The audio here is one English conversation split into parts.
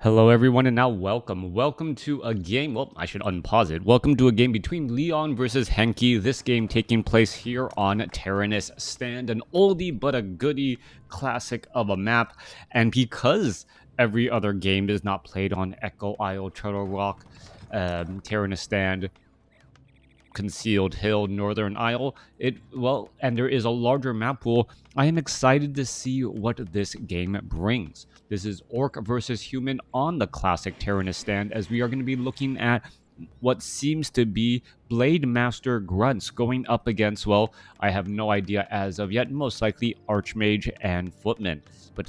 Hello everyone and now welcome to a game. Well, I should unpause it. Welcome to a game between Leon versus Henke. This game taking place here on Tyrannus Stand, an oldie but a goodie classic of a map. And because every other game is not played on Echo Isle, Turtle Rock, Tyrannus Stand, Concealed Hill, Northern Isle, and there is a larger map pool. I am excited to see what this game brings. This is Orc versus Human on the classic Tyrannus Stand, as we are going to be looking at what seems to be Blade Master Grunts going up against, well, I have no idea as of yet, most likely Archmage and Footman. But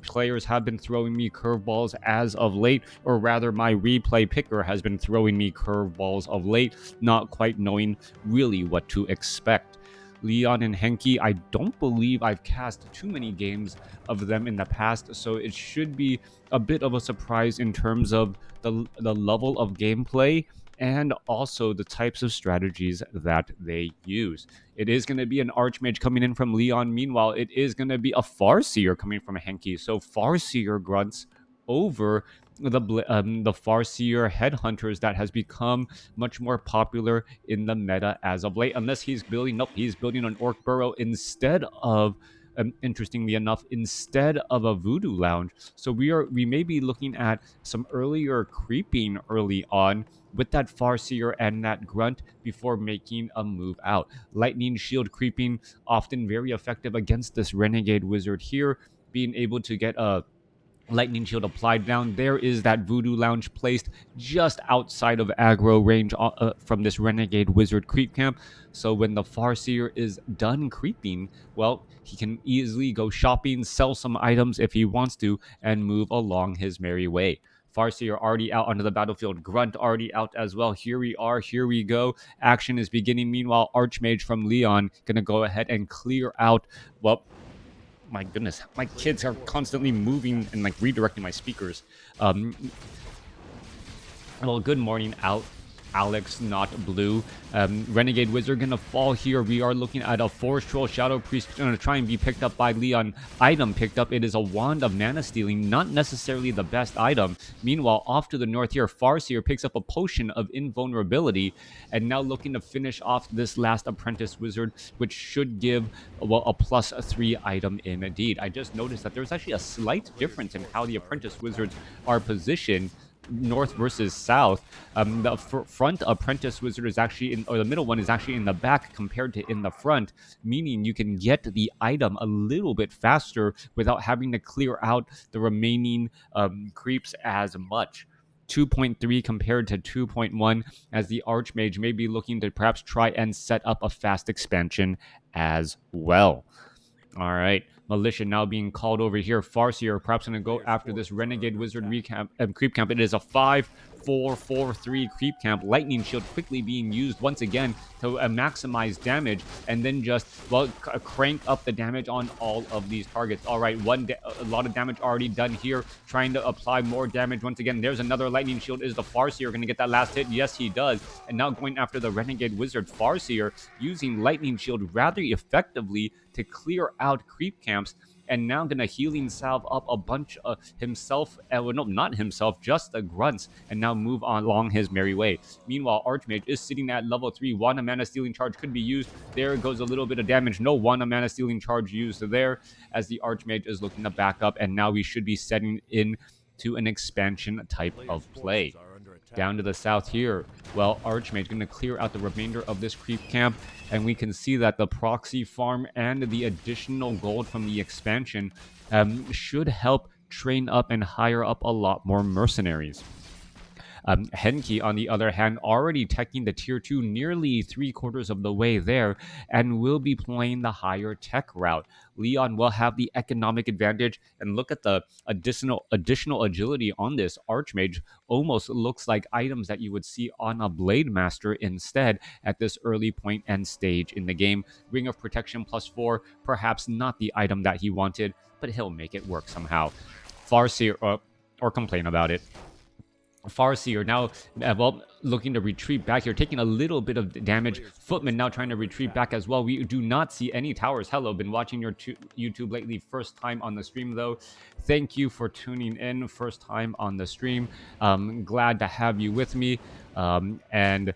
players have been throwing me curveballs as of late, or rather my replay picker has been throwing me curveballs of late, not quite knowing really what to expect. Leon and Henke, I don't believe I've cast too many games of them in the past, so it should be a bit of a surprise in terms of the level of gameplay and also the types of strategies that they use. It is going to be an Archmage coming in from Leon. Meanwhile, it is going to be a Farseer coming from Henke. So Farseer Grunts over the Farseer Headhunters that has become much more popular in the meta as of late. Unless he's building, he's building an Orc Burrow instead of interestingly enough, instead of a Voodoo Lounge. So we may be looking at some earlier creeping early on with that Farseer and that Grunt before making a move out. Lightning Shield creeping, often very effective against this Renegade Wizard here, being able to get a Lightning Shield applied down. There is that Voodoo Lounge placed just outside of aggro range from this Renegade Wizard creep camp. So when the Farseer is done creeping, well, he can easily go shopping, sell some items if he wants to, and move along his merry way. Farseer already out onto the battlefield. Grunt already out as well. Here we are. Here we go. Action is beginning. Meanwhile, Archmage from Leon going to go ahead and clear out, well, my goodness, my kids are constantly moving and like redirecting my speakers. Well, good morning, Alex, not Blue. Renegade Wizard gonna fall here. We are looking at a Forest Troll Shadow Priest gonna try and be picked up by Leon. Item picked up. It is a Wand of Mana Stealing, not necessarily the best item. Meanwhile, off to the north here, Farseer picks up a Potion of Invulnerability, and now looking to finish off this last Apprentice Wizard, which should give, well, a +3 item indeed. I just noticed that there's actually a slight difference in how the Apprentice Wizards are positioned, north versus south. The front Apprentice Wizard is actually or the middle one is actually in the back compared to in the front, meaning you can get the item a little bit faster without having to clear out the remaining creeps as much. 2.3 compared to 2.1, as the Archmage may be looking to perhaps try and set up a fast expansion as well. All right, Militia now being called over here. Farseer perhaps going to go after this Renegade Wizard creep camp. It is a 5-4-4-3 creep camp. Lightning Shield quickly being used once again to maximize damage, and then just, well, crank up the damage on all of these targets. All right, a lot of damage already done here. Trying to apply more damage once again. There's another Lightning Shield. Is the Farseer going to get that last hit? Yes, he does. And now going after the Renegade Wizard. Farseer using Lightning Shield rather effectively to clear out creep camps, and now gonna healing salve up a bunch of himself, well, no, not himself, just the Grunts, and now move on along his merry way. Meanwhile, Archmage is sitting at level 3. Wand of Mana Stealing Charge could be used. There goes a little bit of damage. No Wand of Mana Stealing Charge used there, as the Archmage is looking to back up, and now we should be setting in to an expansion type of play. Down to the south here, well, Archmage going to clear out the remainder of this creep camp, and we can see that the proxy farm and the additional gold from the expansion should help train up and hire up a lot more mercenaries. Henke, on the other hand, already teching the tier 2 nearly 3/4 of the way there, and will be playing the higher tech route. Leon will have the economic advantage, and look at the additional agility on this Archmage. Almost looks like items that you would see on a Blade Master instead at this early point and stage in the game. Ring of Protection +4, perhaps not the item that he wanted, but he'll make it work somehow. Farseer, or complain about it. Farseer now, well, looking to retreat back here, taking a little bit of damage. Footman now trying to retreat back as well. We do not see any towers. Hello, been watching your YouTube lately. First time on the stream, though. Thank you for tuning in. First time on the stream. Glad to have you with me. And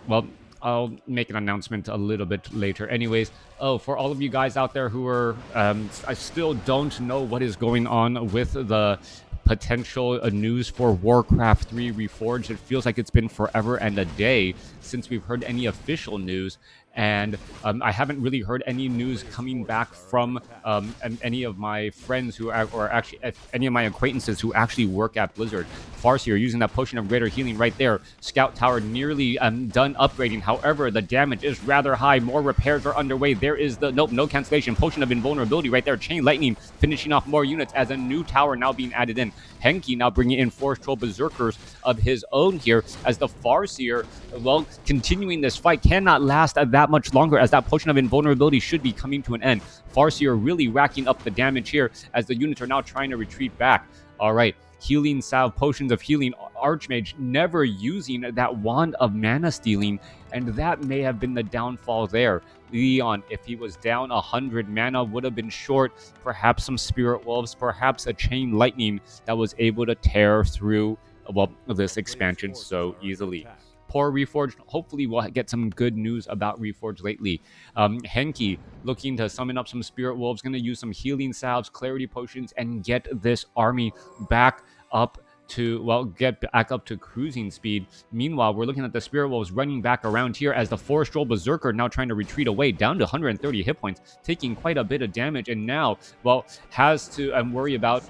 well, I'll make an announcement a little bit later. Anyways, oh, for all of you guys out there who are, I still don't know what is going on with the potential news for Warcraft 3 Reforged. It feels like it's been forever and a day since we've heard any official news. And I haven't really heard any news coming back from any of my friends who are, or actually any of my acquaintances who actually work at Blizzard. Farseer using that potion of greater healing right there. Scout tower nearly done upgrading. However, the damage is rather high. More repairs are underway. There is the no cancellation. Potion of invulnerability right there. Chain lightning finishing off more units as a new tower now being added in. Henke now bringing in Forest Troll Berserkers of his own here as the Farseer, well, continuing this fight cannot last that much longer as that potion of invulnerability should be coming to an end. Farseer really racking up the damage here as the units are now trying to retreat back. All right. Healing salve, potions of healing, Archmage never using that wand of mana stealing, and that may have been the downfall there. Leon, if he was down 100 mana, would have been short. Perhaps some Spirit Wolves, perhaps a Chain Lightning that was able to tear through, well, this expansion so easily. Poor Reforged. Hopefully we'll get some good news about Reforged lately. Henke looking to summon up some Spirit Wolves, going to use some healing salves, clarity potions, and get this army back up to, well, get back up to cruising speed. Meanwhile, we're looking at the Spirit Wolves running back around here as the Forest Troll Berserker now trying to retreat away down to 130 hit points, taking quite a bit of damage, and now, well, has to worry about,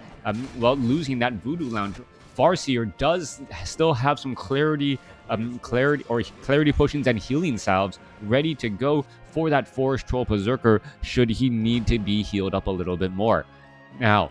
well, losing that Voodoo Lounge. Farseer does still have some clarity potions and healing salves ready to go for that Forest Troll Berserker should he need to be healed up a little bit more. Now,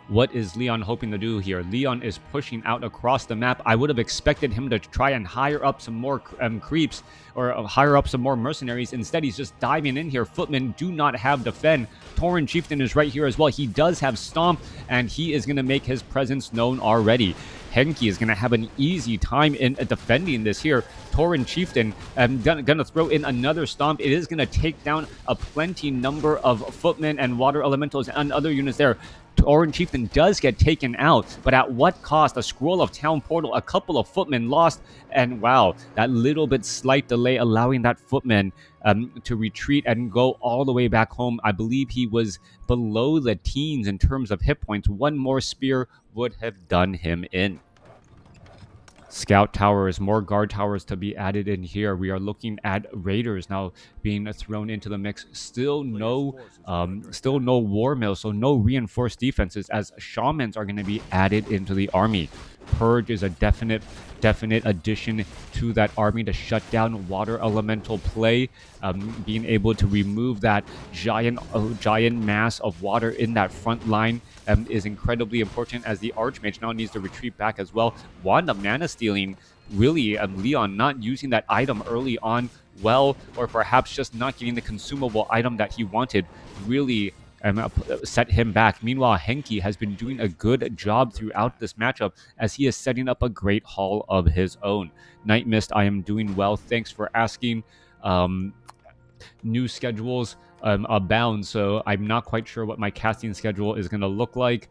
what is Leon hoping to do here? Leon is pushing out across the map. I would have expected him to try and hire up some more creeps or hire up some more mercenaries. Instead, he's just diving in here. Footmen do not have defend. Tauren Chieftain is right here as well. He does have Stomp, and he is going to make his presence known already. Henke is going to have an easy time in defending this here. Tauren Chieftain going to throw in another Stomp. It is going to take down a plenty number of Footmen and Water Elementals and other units there. Tauren Chieftain does get taken out, but at what cost? A Scroll of Town Portal, a couple of Footmen lost, and wow, that little bit slight delay allowing that Footman to retreat and go all the way back home. I believe he was below the teens in terms of hit points. One more spear would have done him in. Scout towers, more guard towers to be added in here. We are looking at raiders now being thrown into the mix. Still no war mill, so no reinforced defenses as shamans are going to be added into the army. Purge is a definite addition to that army to shut down water elemental play. Being able to remove that giant mass of water in that front line is incredibly important as the Archmage now needs to retreat back as well. Wand of mana stealing, really, Leon not using that item early on well, or perhaps just not getting the consumable item that he wanted, really set him back. Meanwhile, Henke has been doing a good job throughout this matchup as he is setting up a great haul of his own. Night Mist, I am doing well. Thanks for asking. New schedules abound, so I'm not quite sure what my casting schedule is going to look like.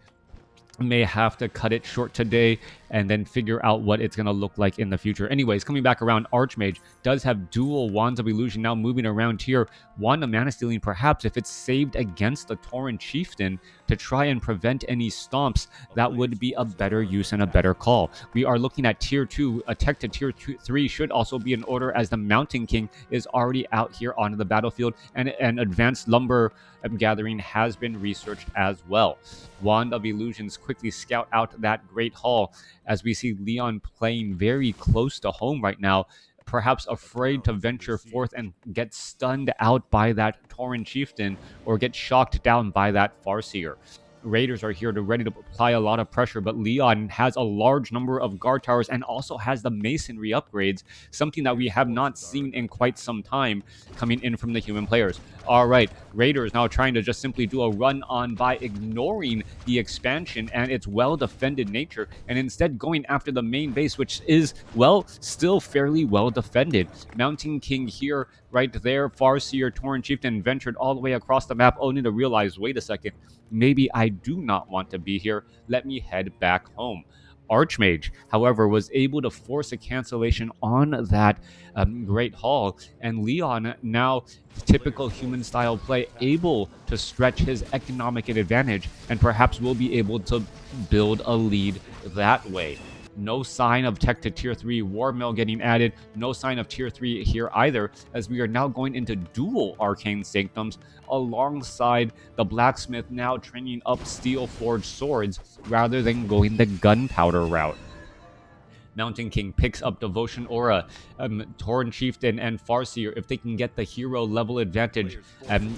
May have to cut it short today and then figure out what it's going to look like in the future. Anyways, coming back around, Archmage does have dual Wands of Illusion now moving around here. Wand of Mana Stealing, perhaps if it's saved against the Tauren Chieftain to try and prevent any stomps, that would be a better use and a better call. We are looking at Tier 2. A tech to Tier 3 should also be in order as the Mountain King is already out here onto the battlefield, and an advanced lumber gathering has been researched as well. Wand of Illusions quickly scout out that Great Hall as we see Leon playing very close to home right now, perhaps afraid to venture forth and get stunned out by that Tauren Chieftain or get shocked down by that Farseer. Raiders are here to ready to apply a lot of pressure, but Leon has a large number of guard towers and also has the masonry upgrades, something that we have not seen in quite some time coming in from the human players. All right, Raiders now trying to just simply do a run on by ignoring the expansion and its well-defended nature, and instead going after the main base, which is, well, still fairly well defended. Mountain King here, right there, Farseer, Torrent Chieftain ventured all the way across the map, only to realize, wait a second, maybe I do not want to be here. Let me head back home. Archmage, however, was able to force a cancellation on that Great Hall, and Leon, now typical human style play, able to stretch his economic advantage and perhaps will be able to build a lead that way. No sign of tech to tier 3 war mill getting added. No sign of tier 3 here either, as we are now going into dual arcane sanctums alongside the blacksmith now training up steel forged swords rather than going the gunpowder route. Mountain King picks up Devotion Aura, Torrent Chieftain, and Farseer. If they can get the hero level advantage,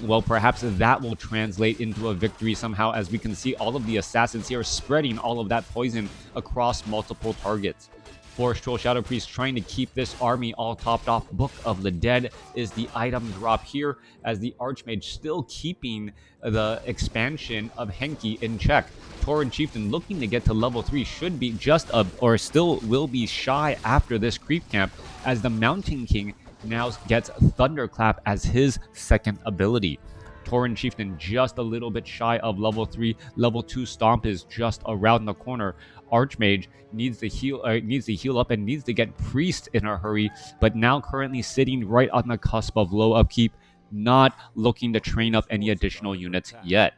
well, perhaps that will translate into a victory somehow, as we can see all of the assassins here spreading all of that poison across multiple targets. Forest Troll Shadow Priest trying to keep this army all topped off. Book of the Dead is the item drop here, as the Archmage still keeping the expansion of Henke in check. Torrent Chieftain looking to get to level 3 should be just or still will be shy after this creep camp, as the Mountain King now gets Thunderclap as his second ability. Torrent Chieftain just a little bit shy of level 3. Level 2 Stomp is just around the corner. Archmage needs to heal up and needs to get Priest in a hurry, but now currently sitting right on the cusp of low upkeep, not looking to train up any additional units yet.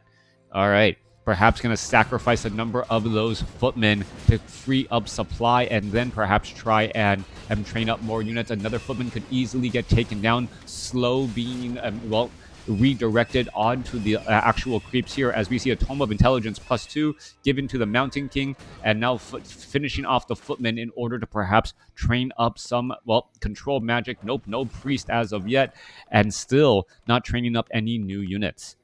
All right, perhaps going to sacrifice a number of those footmen to free up supply and then perhaps try and train up more units. Another footman could easily get taken down, slow being, well, redirected onto the actual creeps here, as we see a Tome of Intelligence +2 given to the Mountain King, and now finishing off the footmen in order to perhaps train up some, well, control magic. Nope, no priest as of yet, and still not training up any new units.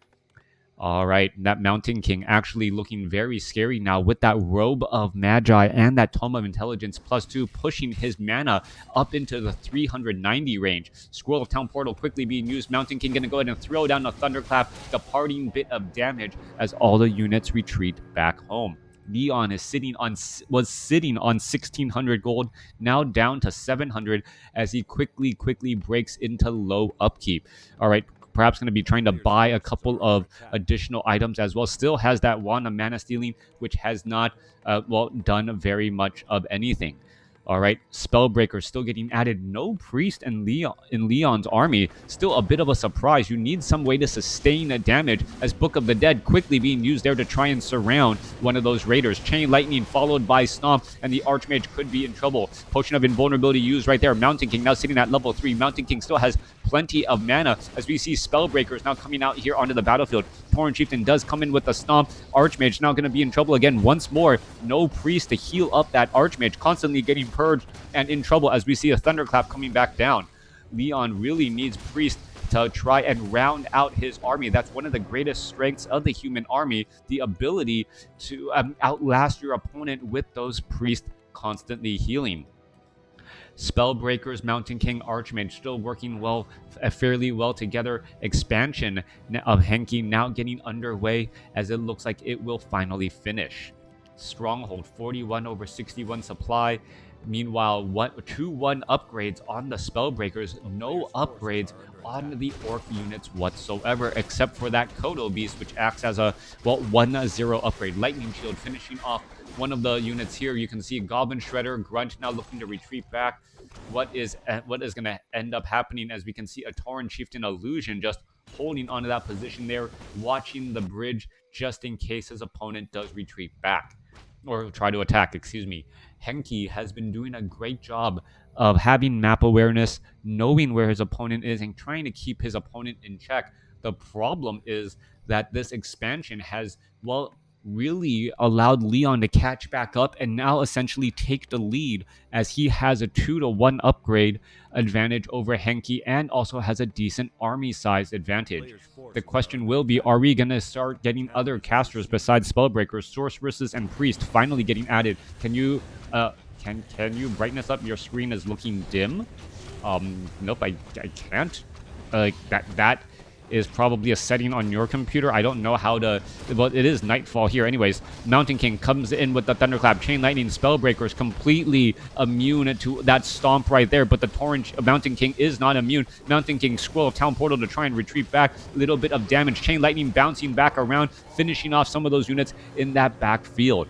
All right, that Mountain King actually looking very scary now with that Robe of Magi and that Tome of Intelligence +2, pushing his mana up into the 390 range. Scroll of Town Portal quickly being used. Mountain King going to go ahead and throw down a Thunderclap, the parting bit of damage as all the units retreat back home. Leon was sitting on 1,600 gold, now down to 700 as he quickly breaks into low upkeep. All right, perhaps going to be trying to buy a couple of additional items as well. Still has that Wand of Mana Stealing, which has not, well, done very much of anything. All right, Spellbreaker still getting added. No Priest in Leon's army. Still a bit of a surprise. You need some way to sustain a damage, as Book of the Dead quickly being used there to try and surround one of those raiders. Chain Lightning followed by Stomp, and the Archmage could be in trouble. Potion of Invulnerability used right there. Mountain King now sitting at level 3. Mountain King still has plenty of mana, as we see Spellbreakers now coming out here onto the battlefield. Torrent Chieftain does come in with a Stomp. Archmage now going to be in trouble again once more. No Priest to heal up that Archmage, constantly getting purged and in trouble, as we see a Thunderclap coming back down. Leon really needs Priest to try and round out his army. That's one of the greatest strengths of the human army, the ability to outlast your opponent with those Priests constantly healing. Spellbreakers, Mountain King, Archmage still working well, fairly well together. Expansion of Henke now getting underway, as it looks like it will finally finish. Stronghold 41/61 supply. Meanwhile, 2-1 upgrades on the Spellbreakers, no upgrades on the Orc units whatsoever, except for that Kodo Beast, which acts as a, well, 1-0 upgrade. Lightning Shield finishing off one of the units here. You can see Goblin Shredder, Grunt now looking to retreat back. What is going to end up happening, as we can see a Torrent Chieftain Illusion just holding onto that position there, watching the bridge just in case his opponent does retreat back, or try to attack, excuse me. Henke has been doing a great job of having map awareness, knowing where his opponent is, and trying to keep his opponent in check. The problem is that this expansion has, well, really allowed Leon to catch back up and now essentially take the lead, as he has a 2-to-1 upgrade advantage over Henke and also has a decent army size advantage. The question will be, are we going to start getting other casters besides Spellbreakers, Sorceresses, and Priest finally getting added? Can you can you brightness up? Your screen is looking dim. Nope, I can't. That is probably a setting on your computer. I don't know how to... Well, it is nightfall here. Anyways, Mountain King comes in with the Thunderclap. Chain Lightning Spellbreakers completely immune to that stomp right there, but the Torrent Mountain King is not immune. Mountain King Scroll of Town Portal to try and retreat back. Little bit of damage. Chain Lightning bouncing back around, finishing off some of those units in that backfield.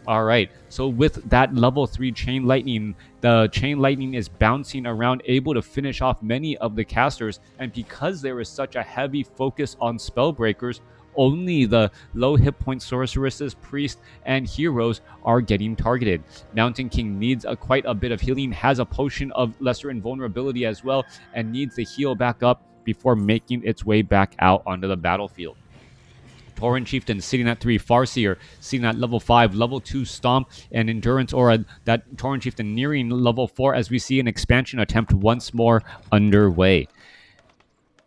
All right, so with that level 3 Chain Lightning, the Chain Lightning is bouncing around, able to finish off many of the casters, and because there is such a heavy focus on Spellbreakers, only the low hit point Sorceresses, Priest, and Heroes are getting targeted. Mountain King needs quite a bit of healing, has a potion of Lesser Invulnerability as well, and needs to heal back up before making its way back out onto the battlefield. Torrent Chieftain sitting at 3, Farseer sitting at level 5, level 2 Stomp and Endurance Aura. That Torrent Chieftain nearing level 4 as we see an expansion attempt once more underway.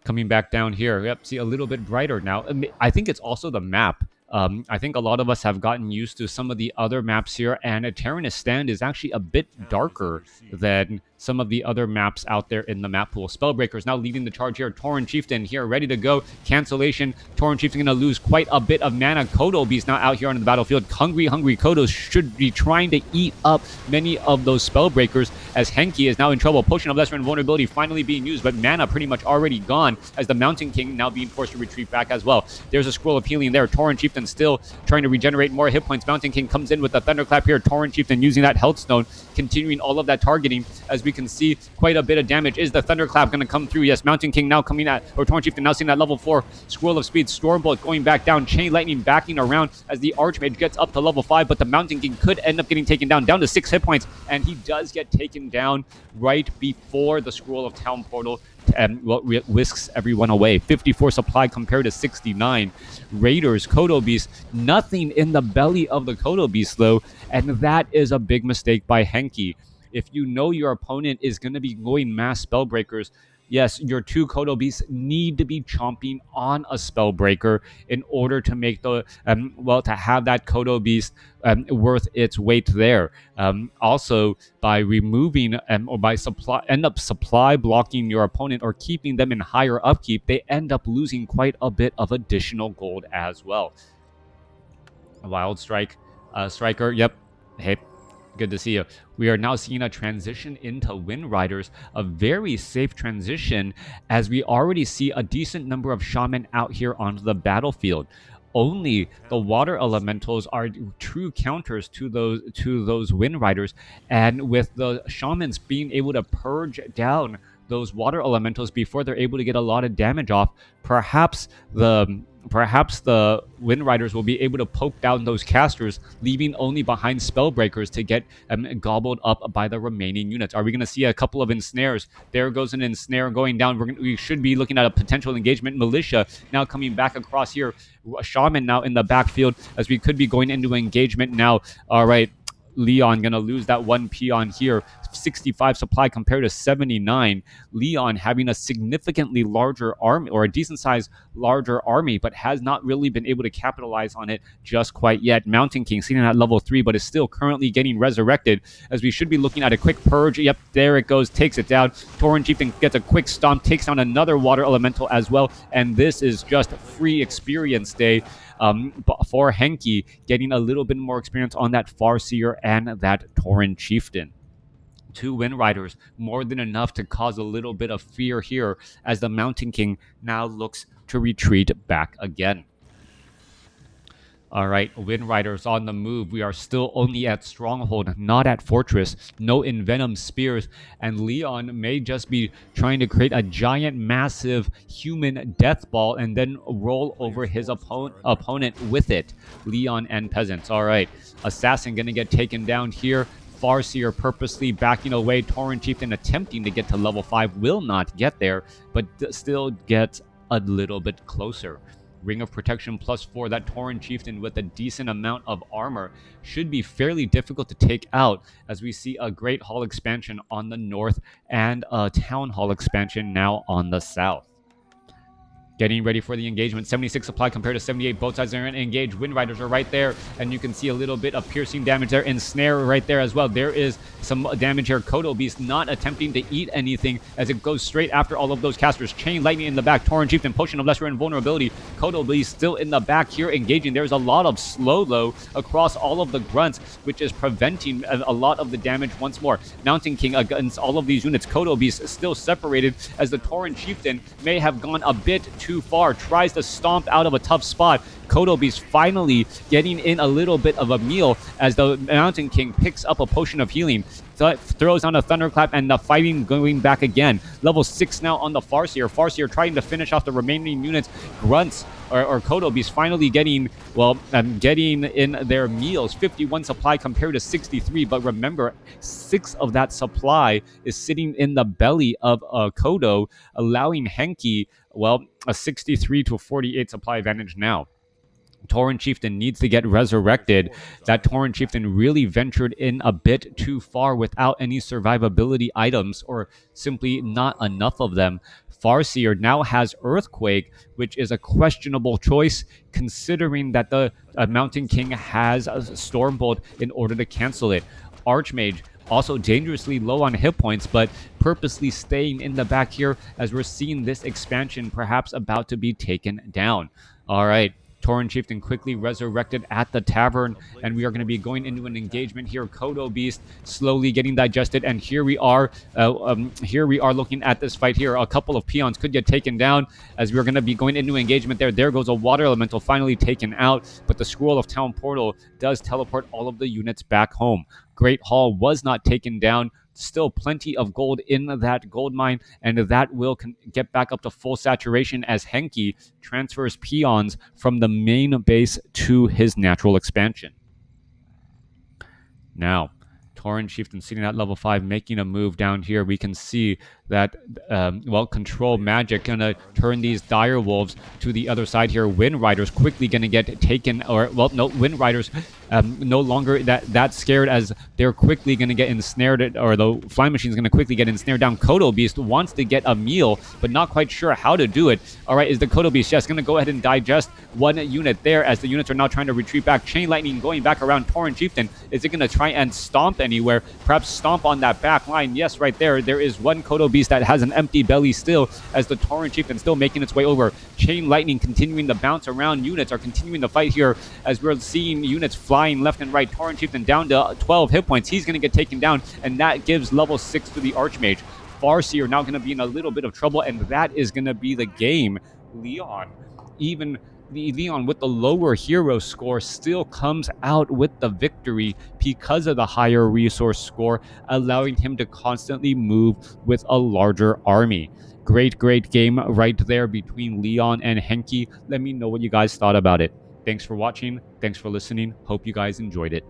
Coming back down here, yep, see a little bit brighter now. I think it's also the map. I think a lot of us have gotten used to some of the other maps here, and Eternatus Stand is actually a bit darker than some of the other maps out there in the map pool. Spellbreakers now leading the charge here. Torrent Chieftain here, ready to go. Cancellation. Torrent Chieftain going to lose quite a bit of mana. Kodo Beast now out here on the battlefield. Hungry Kodos should be trying to eat up many of those Spellbreakers, as Henke is now in trouble. Potion of Lesser Invulnerability finally being used, but mana pretty much already gone, as the Mountain King now being forced to retreat back as well. There's a Scroll of Healing there. Torrent Chieftain still trying to regenerate more hit points. Mountain King comes in with the Thunderclap here. Torrent Chieftain using that Health Stone, continuing all of that targeting, as we can see quite a bit of damage. Is the Thunderclap going to come through? Yes, Mountain King now coming at, or Torrent Chieftain now seeing that level 4 Scroll of Speed. Stormbolt going back down. Chain Lightning backing around as the Archmage gets up to level 5, but the Mountain King could end up getting taken down to 6 hit points, and he does get taken down right before the Scroll of Town Portal and whisks everyone away. 54 supply compared to 69. Raiders, Kodo Beast, nothing in the belly of the Kodo Beast though, and that is a big mistake by Henke. If you know your opponent is going to be going mass Spellbreakers, yes, your 2 Kodo Beasts need to be chomping on a Spellbreaker in order to make the, to have that Kodo Beast worth its weight there. Also, by removing or by supply blocking your opponent or keeping them in higher upkeep, they end up losing quite a bit of additional gold as well. Wild Strike, Striker, yep, hey. Good to see you. We are now seeing a transition into Wind Riders, a very safe transition, as we already see a decent number of Shaman out here onto the battlefield. Only the Water Elementals are true counters to those Wind Riders, and with the Shamans being able to purge down those Water Elementals before they're able to get a lot of damage off, perhaps the Wind Riders will be able to poke down those casters, leaving only behind Spellbreakers to get gobbled up by the remaining units. Are we going to see a couple of ensnares? There goes an ensnare going down. We should be looking at a potential engagement. Militia now coming back across here. Shaman now in the backfield, as we could be going into engagement now. All right. Leon gonna lose that 1 peon here. 65 supply compared to 79. Leon having a significantly larger army, or a decent sized larger army, but has not really been able to capitalize on it just quite yet. Mountain King sitting at level 3, but is still currently getting resurrected, as we should be looking at a quick purge. Yep, there it goes, takes it down. Torrent Chieftain gets a quick stomp, takes down another Water Elemental as well, and this is just free experience day for Henke, getting a little bit more experience on that Farseer and that Torrent Chieftain. 2 Wind Riders, more than enough to cause a little bit of fear here, as the Mountain King now looks to retreat back again. All right, Wind Riders on the move. We are still only at Stronghold, not at Fortress. No Envenom Spears, and Leon may just be trying to create a giant, massive human death ball and then roll over his opponent with it. Leon and Peasants. All right, Assassin gonna get taken down here. Farseer purposely backing away. Torrent Chieftain attempting to get to level 5, will not get there, but still gets a little bit closer. Ring of Protection +4. That Tauren Chieftain with a decent amount of armor should be fairly difficult to take out, as we see a Great Hall expansion on the north and a Town Hall expansion now on the south. Getting ready for the engagement. 76 supply compared to 78. Both sides are engaged. Wind Riders are right there, and you can see a little bit of piercing damage there. Ensnare right there as well. There is some damage here. Kodo Beast not attempting to eat anything as it goes straight after all of those casters. Chain Lightning in the back. Tauren Chieftain, Potion of Lesser Invulnerability. Kodo Beast still in the back here engaging. There's a lot of slow-low across all of the grunts, which is preventing a lot of the damage once more. Mountain King against all of these units. Kodo Beast still separated as the Tauren Chieftain may have gone a bit too far, tries to stomp out of a tough spot. Kodo Beast finally getting in a little bit of a meal as the Mountain King picks up a Potion of Healing, throws on a Thunderclap, and the fighting going back again. Level 6 now on the Farseer. Farseer trying to finish off the remaining units. Grunts or Kodo Beast finally getting in their meals. 51 supply compared to 63, but remember, 6 of that supply is sitting in the belly of Kodo, allowing Henke, well, a 63 to 48 supply advantage now. Tauren Chieftain needs to get resurrected. That Tauren Chieftain really ventured in a bit too far without any survivability items, or simply not enough of them. Farseer now has Earthquake, which is a questionable choice considering that the Mountain King has a Stormbolt in order to cancel it. Archmage also dangerously low on hit points, but purposely staying in the back here as we're seeing this expansion perhaps about to be taken down. All right. Tauren Chieftain quickly resurrected at the tavern, and we are going to be going into an engagement here. Kodo Beast slowly getting digested, and here we are looking at this fight here. A couple of peons could get taken down as we're going to be going into engagement there. There goes a water elemental finally taken out, but the Scroll of Town Portal does teleport all of the units back home. Great Hall was not taken down. Still plenty of gold in that gold mine, and that will get back up to full saturation as Henke transfers peons from the main base to his natural expansion. Now, Tauren Chieftain sitting at level 5, making a move down here. We can see that, Control Magic going to turn these Dire Wolves to the other side here. Wind Riders quickly going to get taken, Wind Riders no longer that scared as they're quickly going to get ensnared, or the Flying Machine is going to quickly get ensnared down. Kodo Beast wants to get a meal, but not quite sure how to do it. All right, is the Kodo Beast just going to go ahead and digest one unit there as the units are now trying to retreat back. Chain Lightning going back around Tauren Chieftain. Is it going to try and stomp anywhere? Perhaps stomp on that back line. Yes, right there. There is one Kodo Beast that has an empty belly still, as the Tauren Chieftain still making its way over. Chain Lightning continuing to bounce around. Units are continuing to fight here as we're seeing units flying left and right. Tauren Chieftain down to 12 hit points. He's going to get taken down, and that gives level 6 to the Archmage. Farseer now going to be in a little bit of trouble, and that is going to be the game. Leon, even Leon with the lower hero score, still comes out with the victory because of the higher resource score, allowing him to constantly move with a larger army. Great game right there between Leon and Henke. Let me know what you guys thought about it. Thanks for watching. Thanks for listening. Hope you guys enjoyed it.